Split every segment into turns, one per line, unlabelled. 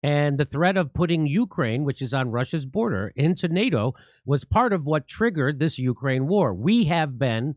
And the threat of putting Ukraine, which is on Russia's border, into NATO was part of what triggered this Ukraine war. We have been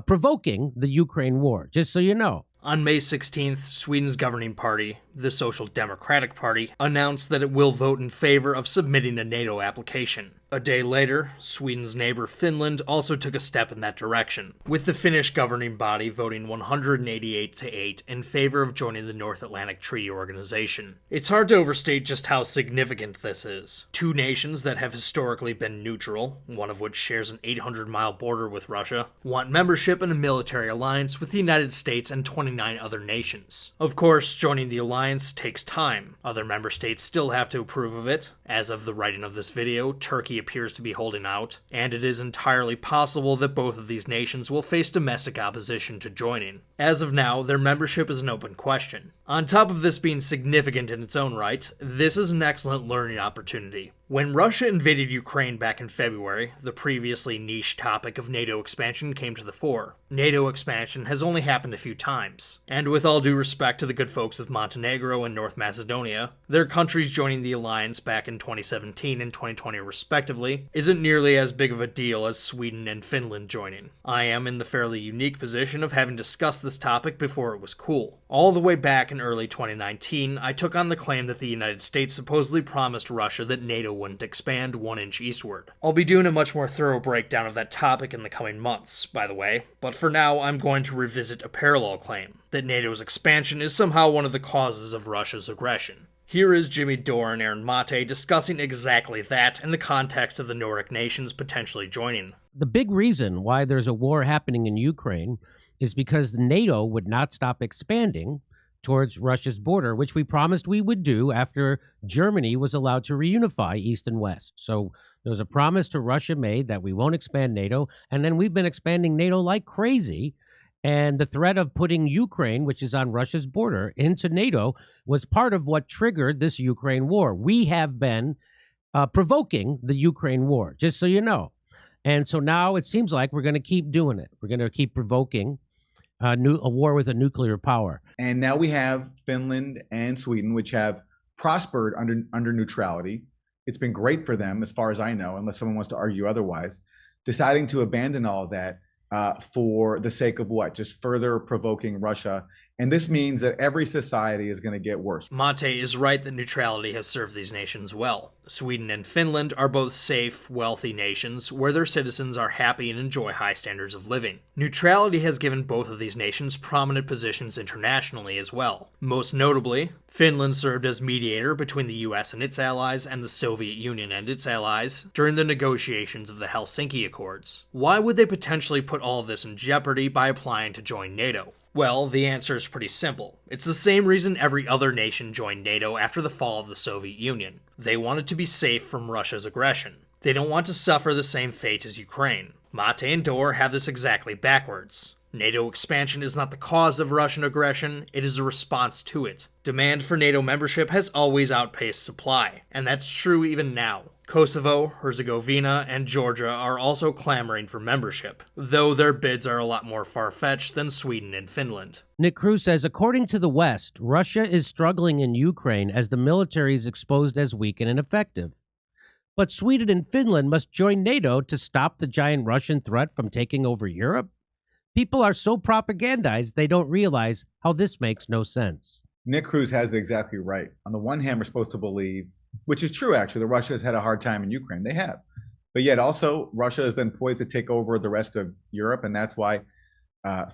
provoking the Ukraine war, just so you know.
On May 16th, Sweden's governing party, the Social Democratic Party, announced that it will vote in favor of submitting a NATO application. A day later, Sweden's neighbor Finland also took a step in that direction, with the Finnish governing body voting 188 to 8 in favor of joining the North Atlantic Treaty Organization. It's hard to overstate just how significant this is. Two nations that have historically been neutral, one of which shares an 800-mile border with Russia, want membership in a military alliance with the United States and 29 other nations. Of course, joining the alliance takes time. Other member states still have to approve of it. As of the writing of this video, Turkey appears to be holding out, and it is entirely possible that both of these nations will face domestic opposition to joining. As of now, their membership is an open question. On top of this being significant in its own right, this is an excellent learning opportunity. When Russia invaded Ukraine back in February, the previously niche topic of NATO expansion came to the fore. NATO expansion has only happened a few times, and with all due respect to the good folks of Montenegro and North Macedonia, their countries joining the alliance back in 2017 and 2020 respectively isn't nearly as big of a deal as Sweden and Finland joining. I am in the fairly unique position of having discussed this topic before it was cool. All the way back in early 2019, I took on the claim that the United States supposedly promised Russia that NATO wouldn't expand 1 inch eastward. I'll be doing a much more thorough breakdown of that topic in the coming months, by the way, but for now I'm going to revisit a parallel claim, that NATO's expansion is somehow one of the causes of Russia's aggression. Here is Jimmy Dore and Aaron Mate discussing exactly that in the context of the Nordic nations potentially joining.
The big reason why there's a war happening in Ukraine is because NATO would not stop expanding towards Russia's border, which we promised we would do after Germany was allowed to reunify East and West. So there was a promise to Russia made that we won't expand NATO, and then we've been expanding NATO like crazy. And the threat of putting Ukraine, which is on Russia's border, into NATO was part of what triggered this Ukraine war. We have been provoking the Ukraine war, just so you know. And so now it seems like we're going to keep doing it. We're going to keep provoking a war with a nuclear power.
And now we have Finland and Sweden, which have prospered under neutrality. It's been great for them, as far as I know, unless someone wants to argue otherwise, deciding to abandon all of that for the sake of what? Just further provoking Russia. And this means that every society is going to get worse.
Mate is right that neutrality has served these nations well. Sweden and Finland are both safe, wealthy nations where their citizens are happy and enjoy high standards of living. Neutrality has given both of these nations prominent positions internationally as well. Most notably, Finland served as mediator between the US and its allies and the Soviet Union and its allies during the negotiations of the Helsinki Accords. Why would they potentially put all of this in jeopardy by applying to join NATO? Well, the answer is pretty simple. It's the same reason every other nation joined NATO after the fall of the Soviet Union. They wanted to be safe from Russia's aggression. They don't want to suffer the same fate as Ukraine. Mate and Dore have this exactly backwards. NATO expansion is not the cause of Russian aggression, it is a response to it. Demand for NATO membership has always outpaced supply, and that's true even now. Kosovo, Herzegovina, and Georgia are also clamoring for membership, though their bids are a lot more far-fetched than Sweden and Finland.
Nick Cruz says, according to the West, Russia is struggling in Ukraine as the military is exposed as weak and ineffective. But Sweden and Finland must join NATO to stop the giant Russian threat from taking over Europe? People are so propagandized they don't realize how this makes no sense.
Nick Cruz has it exactly right. On the one hand, we're supposed to believe, which is true actually, that Russia has had a hard time in Ukraine. They have. But yet also, Russia is then poised to take over the rest of Europe, and that's why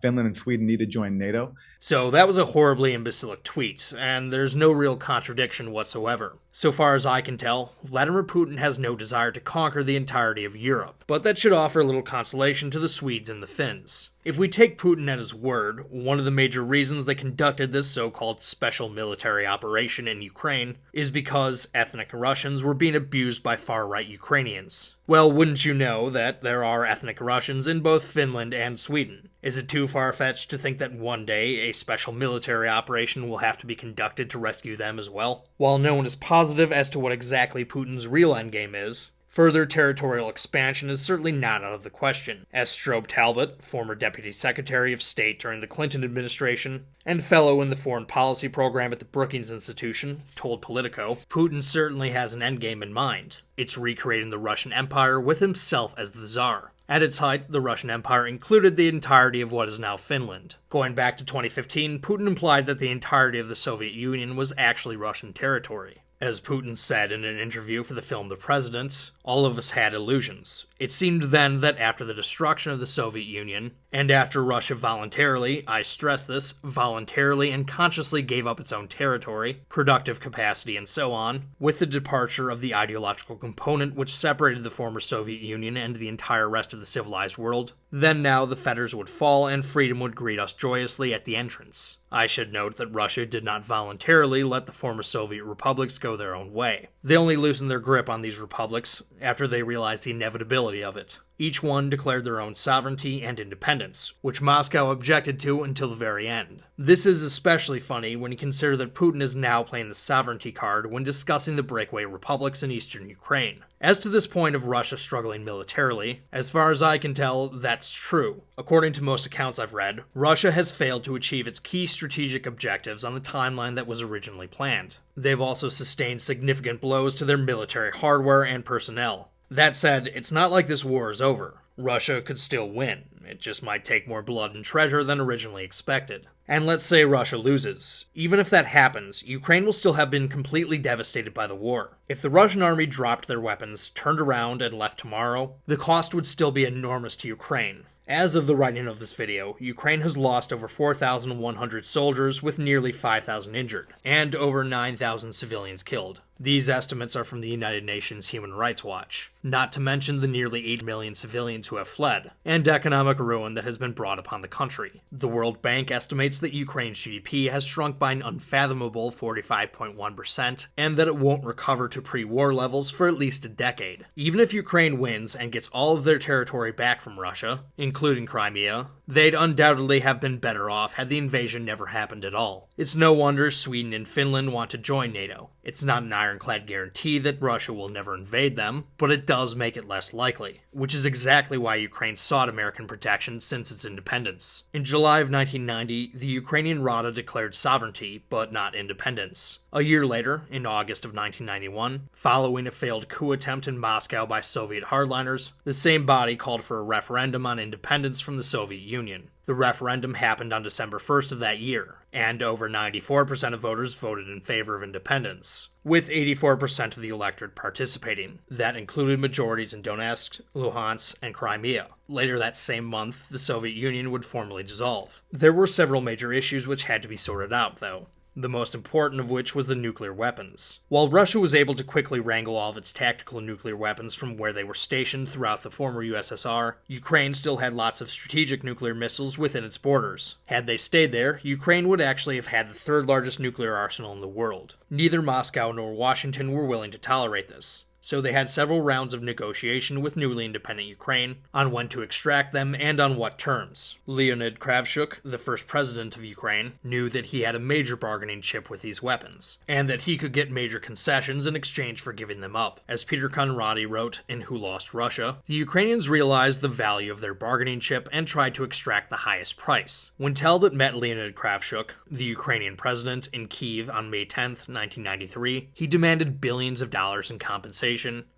Finland and Sweden need to join NATO.
So that was a horribly imbecilic tweet, and there's no real contradiction whatsoever. So far as I can tell, Vladimir Putin has no desire to conquer the entirety of Europe, but that should offer a little consolation to the Swedes and the Finns. If we take Putin at his word, one of the major reasons they conducted this so-called special military operation in Ukraine is because ethnic Russians were being abused by far-right Ukrainians. Well, wouldn't you know that there are ethnic Russians in both Finland and Sweden? Is it too far-fetched to think that one day a special military operation will have to be conducted to rescue them as well? While no one is positive as to what exactly Putin's real endgame is, Further territorial expansion is certainly not out of the question, as Strobe Talbot, former Deputy Secretary of State during the Clinton administration, and fellow in the foreign policy program at the Brookings Institution, told Politico, Putin certainly has an endgame in mind. It's recreating the Russian Empire with himself as the Tsar. At its height, the Russian Empire included the entirety of what is now Finland. Going back to 2015, Putin implied that the entirety of the Soviet Union was actually Russian territory. As Putin said in an interview for the film The President, all of us had illusions. It seemed then that after the destruction of the Soviet Union, and after Russia voluntarily, I stress this, voluntarily and consciously gave up its own territory, productive capacity, and so on, with the departure of the ideological component which separated the former Soviet Union and the entire rest of the civilized world, then now the fetters would fall and freedom would greet us joyously at the entrance. I should note that Russia did not voluntarily let the former Soviet republics go their own way. They only loosened their grip on these republics after they realized the inevitability of it. Each one declared their own sovereignty and independence, which Moscow objected to until the very end. This is especially funny when you consider that Putin is now playing the sovereignty card when discussing the breakaway republics in eastern Ukraine. As to this point of Russia struggling militarily, as far as I can tell, that's true. According to most accounts I've read, Russia has failed to achieve its key strategic objectives on the timeline that was originally planned. They've also sustained significant blows to their military hardware and personnel. That said, it's not like this war is over. Russia could still win. It just might take more blood and treasure than originally expected. And let's say Russia loses. Even if that happens, Ukraine will still have been completely devastated by the war. If the Russian army dropped their weapons, turned around, and left tomorrow, the cost would still be enormous to Ukraine. As of the writing of this video, Ukraine has lost over 4,100 soldiers with nearly 5,000 injured, and over 9,000 civilians killed. These estimates are from the United Nations Human Rights Watch, not to mention the nearly 8 million civilians who have fled, and economic ruin that has been brought upon the country. The World Bank estimates that Ukraine's GDP has shrunk by an unfathomable 45.1%, and that it won't recover to pre-war levels for at least a decade. Even if Ukraine wins and gets all of their territory back from Russia, including Crimea, they'd undoubtedly have been better off had the invasion never happened at all. It's no wonder Sweden and Finland want to join NATO. It's not an ironclad guarantee that Russia will never invade them, but it does make it less likely, which is exactly why Ukraine sought American protection since its independence. In July of 1990, the Ukrainian Rada declared sovereignty, but not independence. A year later, in August of 1991, following a failed coup attempt in Moscow by Soviet hardliners, the same body called for a referendum on independence from the Soviet Union. The referendum happened on December 1st of that year, and over 94% of voters voted in favor of independence, with 84% of the electorate participating. That included majorities in Donetsk, Luhansk, and Crimea. Later that same month, the Soviet Union would formally dissolve. There were several major issues which had to be sorted out, though. The most important of which was the nuclear weapons. While Russia was able to quickly wrangle all of its tactical nuclear weapons from where they were stationed throughout the former USSR, Ukraine still had lots of strategic nuclear missiles within its borders. Had they stayed there, Ukraine would actually have had the third largest nuclear arsenal in the world. Neither Moscow nor Washington were willing to tolerate this, so they had several rounds of negotiation with newly independent Ukraine on when to extract them and on what terms. Leonid Kravchuk, the first president of Ukraine, knew that he had a major bargaining chip with these weapons, and that he could get major concessions in exchange for giving them up. As Peter Conradi wrote in Who Lost Russia, the Ukrainians realized the value of their bargaining chip and tried to extract the highest price. When Talbot met Leonid Kravchuk, the Ukrainian president, in Kyiv on May 10, 1993, he demanded billions of dollars in compensation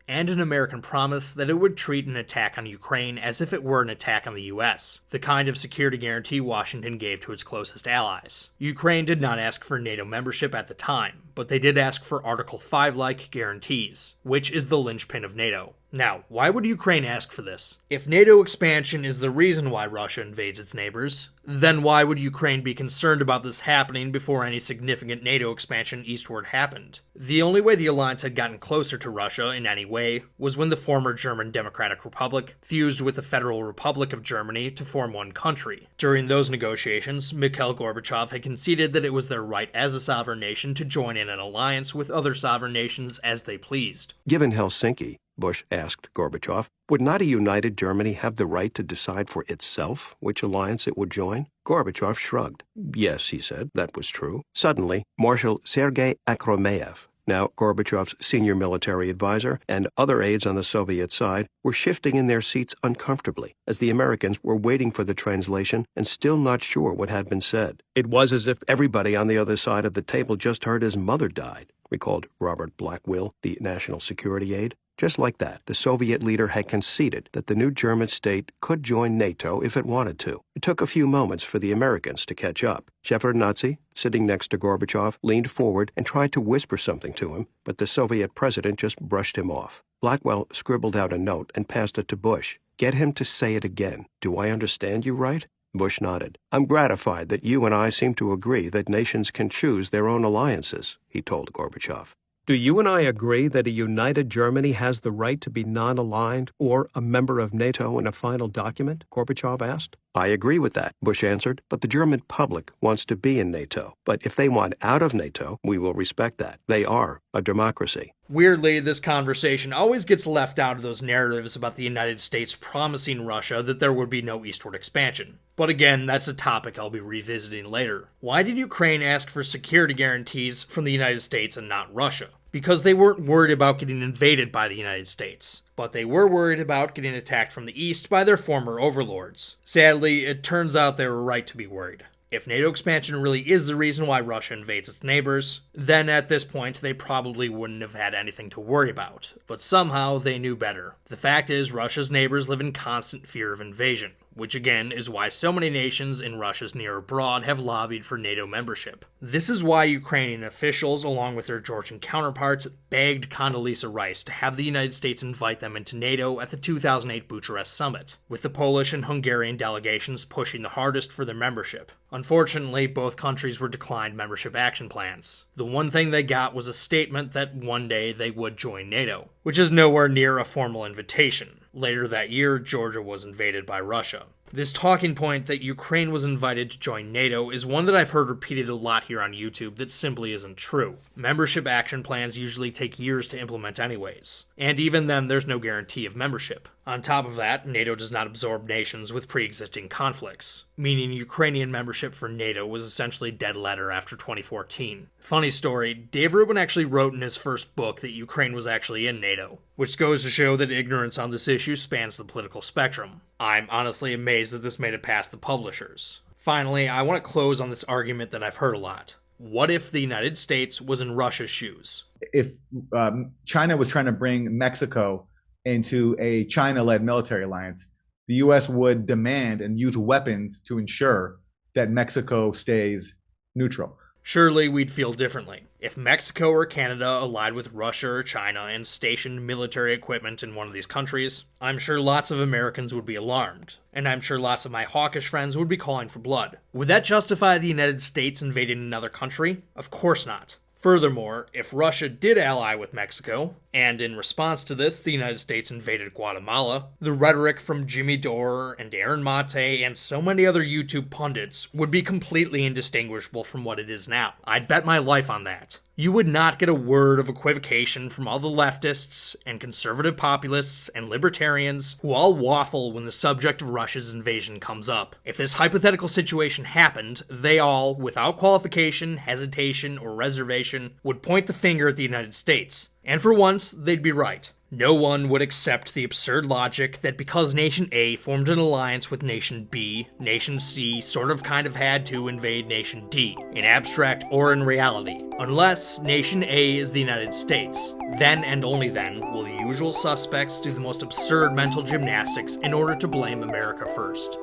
and an American promise that it would treat an attack on Ukraine as if it were an attack on the US, the kind of security guarantee Washington gave to its closest allies. Ukraine did not ask for NATO membership at the time, but they did ask for Article 5-like guarantees, which is the linchpin of NATO. Now, why would Ukraine ask for this? If NATO expansion is the reason why Russia invades its neighbors, then why would Ukraine be concerned about this happening before any significant NATO expansion eastward happened? The only way the alliance had gotten closer to Russia in any way was when the former German Democratic Republic fused with the Federal Republic of Germany to form one country. During those negotiations, Mikhail Gorbachev had conceded that it was their right as a sovereign nation to join in an alliance with other sovereign nations as they pleased.
Given Helsinki, Bush asked Gorbachev, would not a united Germany have the right to decide for itself which alliance it would join? Gorbachev shrugged. Yes, he said, that was true. Suddenly, Marshal Sergei Akromeyev, Now Gorbachev's senior military advisor and other aides on the Soviet side were shifting in their seats uncomfortably as the Americans were waiting for the translation and still not sure what had been said. It was as if everybody on the other side of the table just heard his mother died, recalled Robert Blackwell, the national security aide. Just like that, the Soviet leader had conceded that the new German state could join NATO if it wanted to. It took a few moments for the Americans to catch up. Shevardnadze, sitting next to Gorbachev, leaned forward and tried to whisper something to him, but the Soviet president just brushed him off. Blackwell scribbled out a note and passed it to Bush. Get him to say it again. Do I understand you right? Bush nodded. I'm gratified that you and I seem to agree that nations can choose their own alliances, he told Gorbachev. Do you and I agree that a united Germany has the right to be non-aligned or a member of NATO in a final document? Gorbachev asked. I agree with that, Bush answered, but the German public wants to be in NATO. But if they want out of NATO, we will respect that. They are a democracy.
Weirdly, this conversation always gets left out of those narratives about the United States promising Russia that there would be no eastward expansion. But again, that's a topic I'll be revisiting later. Why did Ukraine ask for security guarantees from the United States and not Russia? Because they weren't worried about getting invaded by the United States, but they were worried about getting attacked from the east by their former overlords. Sadly, it turns out they were right to be worried. If NATO expansion really is the reason why Russia invades its neighbors, then at this point they probably wouldn't have had anything to worry about. But somehow they knew better. The fact is, Russia's neighbors live in constant fear of invasion, which again is why so many nations in Russia's near abroad have lobbied for NATO membership. This is why Ukrainian officials, along with their Georgian counterparts, begged Condoleezza Rice to have the United States invite them into NATO at the 2008 Bucharest summit, with the Polish and Hungarian delegations pushing the hardest for their membership. Unfortunately, both countries were declined membership action plans. The one thing they got was a statement that one day they would join NATO, which is nowhere near a formal invitation. Later that year, Georgia was invaded by Russia. This talking point that Ukraine was invited to join NATO is one that I've heard repeated a lot here on YouTube that simply isn't true. Membership action plans usually take years to implement anyways, and even then there's no guarantee of membership. On top of that, NATO does not absorb nations with pre-existing conflicts, meaning Ukrainian membership for NATO was essentially dead letter after 2014. Funny story, Dave Rubin actually wrote in his first book that Ukraine was actually in NATO, which goes to show that ignorance on this issue spans the political spectrum. I'm honestly amazed that this made it past the publishers. Finally, I want to close on this argument that I've heard a lot. What if the United States was in Russia's shoes?
If China was trying to bring Mexico into a China-led military alliance, the U.S. would demand and use weapons to ensure that Mexico stays neutral.
Surely we'd feel differently. If Mexico or Canada allied with Russia or China and stationed military equipment in one of these countries, I'm sure lots of Americans would be alarmed, and I'm sure lots of my hawkish friends would be calling for blood. Would that justify the United States invading another country? Of course not. Furthermore, if Russia did ally with Mexico, and in response to this, the United States invaded Guatemala, the rhetoric from Jimmy Dore and Aaron Mate and so many other YouTube pundits would be completely indistinguishable from what it is now. I'd bet my life on that. You would not get a word of equivocation from all the leftists and conservative populists and libertarians who all waffle when the subject of Russia's invasion comes up. If this hypothetical situation happened, they all, without qualification, hesitation, or reservation, would point the finger at the United States. And for once, they'd be right. No one would accept the absurd logic that because Nation A formed an alliance with Nation B, Nation C sort of kind of had to invade Nation D, in abstract or in reality, unless Nation A is the United States. Then and only then will the usual suspects do the most absurd mental gymnastics in order to blame America first.